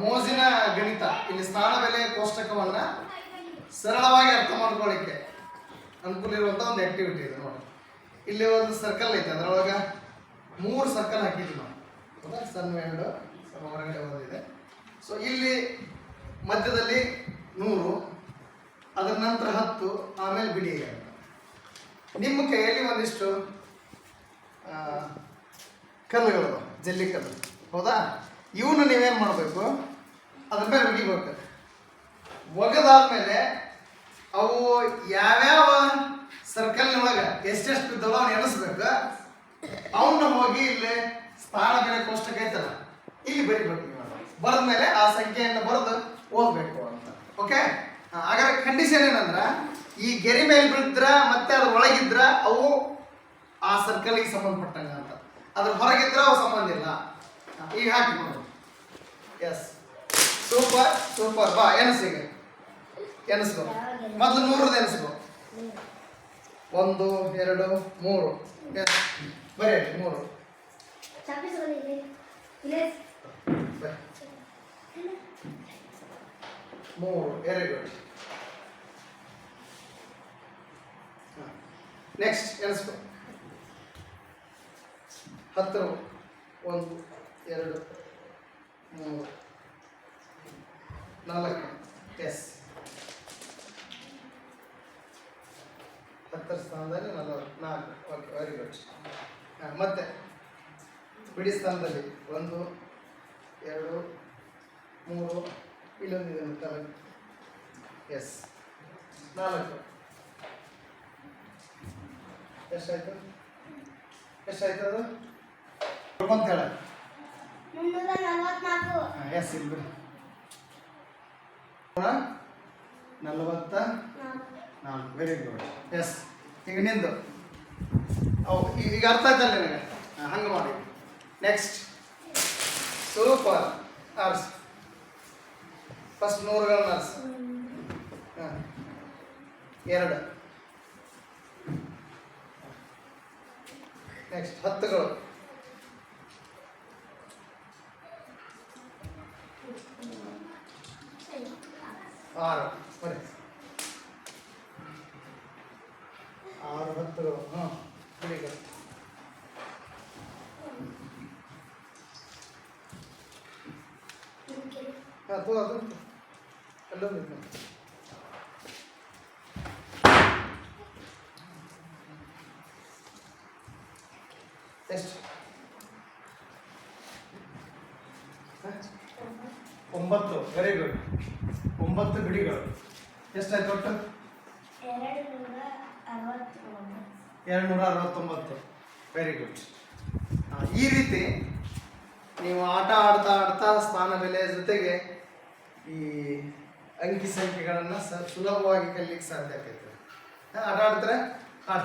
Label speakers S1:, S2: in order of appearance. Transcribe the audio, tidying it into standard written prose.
S1: ಮೋಜಿನ ಗಣಿತ. ಇಲ್ಲಿ ಸ್ಥಾನ ಬೆಲೆ ಕೋಷ್ಟಕವನ್ನ ಸರಳವಾಗಿ ಅರ್ಥ ಮಾಡ್ಕೊಳ್ಳಿಕ್ಕೆ ಅನುಕೂಲ ಇರುವಂತ ಒಂದು ಆಕ್ಟಿವಿಟಿ ಇದೆ ನೋಡಿ. ಇಲ್ಲಿ ಒಂದು ಸರ್ಕಲ್ ಐತೆ, ಅದರೊಳಗೆ 3 ಸರ್ಕಲ್ ಹಾಕಿದ್ವಿ ನಾವು. ಹೌದಾ? ಸಣ್ಣ 2 ಹೊರಗಡೆ ಒಂದಿದೆ. ಸೊ ಇಲ್ಲಿ ಮಧ್ಯದಲ್ಲಿ 100, ಅದರ ನಂತರ 10, ಆಮೇಲೆ ಬಿಡಿ. ನಿಮ್ಮ ಕೈಯಲ್ಲಿ ಒಂದಿಷ್ಟು ಕಲ್ಲುಗಳು, ಜಲ್ಲಿ ಕಲ್ಲು. ಹೌದಾ? ಇವನ್ನ ನೀವೇನು ಮಾಡಬೇಕು, ಅದ್ರ ಮೇಲೆ ಒಗಿಬೇಕು. ಒಗದಾದ್ಮೇಲೆ ಅವು ಯಾವ್ಯಾವ ಸರ್ಕಲ್ನೊಳಗೆ ಎಷ್ಟೆಷ್ಟು ಬಿದ್ದವೋ ಅವ್ನು ಎಣಿಸ್ಬೇಕು. ಅವನ್ನ ಹೋಗಿ ಇಲ್ಲಿ ಸ್ಥಾನ ಬೆಲೆ ಕೋಷ್ಟಕ ಐತಲ್ಲ, ಇಲ್ಲಿ ಬರಿಬೇಕು. ಬರೆದ್ಮೇಲೆ ಆ ಸಂಖ್ಯೆಯನ್ನು ಬರೆದು ಓದ್ಬೇಕು ಅಂತ. ಓಕೆ? ಹಾಗಾದ್ರೆ ಕಂಡೀಷನ್ ಏನಂದ್ರ, ಈ ಗೆರೆ ಮೇಲೆ ಬಿದ್ರ ಮತ್ತೆ ಅದ್ರ ಒಳಗಿದ್ರ ಅವು ಆ ಸರ್ಕಲ್ಗೆ ಸಂಬಂಧಪಟ್ಟಂಗ ಅಂತ, ಅದ್ರ ಹೊರಗಿದ್ರ ಅವು ಸಂಬಂಧ ಇಲ್ಲ. ಈಗ ಹಾಕಿ ನೋಡು. Yes, super super. ಬಾ ಎನಸಿಗೆ ಎನಿಸ್ಕೊ. ಮೊದಲು 100 ಎನಿಸ್ಕೊ. 1 2 3. ಎಸ್, ಬರೀ 3. Very good. ನೆಕ್ಸ್ಟ್ ಎನಿಸ್ಕೊ. 10 1 2 3 4. ಎಸ್, 10 ಸ್ಥಾನದಲ್ಲಿ 4. Okay, very good. ಮತ್ತೆ ಬಿಡಿ ಸ್ಥಾನದಲ್ಲಿ 1 2 3, ಇಲ್ಲೊಂದಿದೆ ಅಂತ. ಎಸ್, 4. ಎಷ್ಟಾಯ್ತು? ಎಷ್ಟಾಯ್ತು ಅದು ಅಂತ ಹೇಳ.
S2: 344.
S1: ಎಸ್, ಇಲ್ಲಿ ಬಿಡಿ. 44. Very good. ಎಸ್, ಈಗ ನಿಂದು ಈಗ ಅರ್ಥ ಆಯ್ತಲ್ಲ ನಿನಗೆ? ಹಂಗೆ ಮಾಡಿ. Next, super. ಆರ್ಸ್ ಫಸ್ಟ್ 100ಗಳನ್ನ ಆರ್ಸ್. 2. ನೆಕ್ಸ್ಟ್ 10ಗಳು. 6. ಬರೀ 6 10ಗಳು. ಬಿಡಿ. ಅದು ಅಲ್ಲೊಂದು ಎಷ್ಟು? 9. Very good. 9 ಬಿಡಿಗಳು. ಎಷ್ಟಾಯ್ತು ಒಟ್ಟು? 269. Very good. ಈ ರೀತಿ ನೀವು ಆಟ ಆಡ್ತಾ ಆಡ್ತಾ ಸ್ಥಾನ ಬೆಲೆ ಜೊತೆಗೆ ಈ ಅಂಕಿ ಸಂಖ್ಯೆಗಳನ್ನು ಸುಲಭವಾಗಿ ಕಲಿಲಿಕ್ಕೆ ಸಾಧ್ಯ ಆಗ್ತೈತೆ. ಆಟ ಆಡ್ತಾರೆ? ಆಟ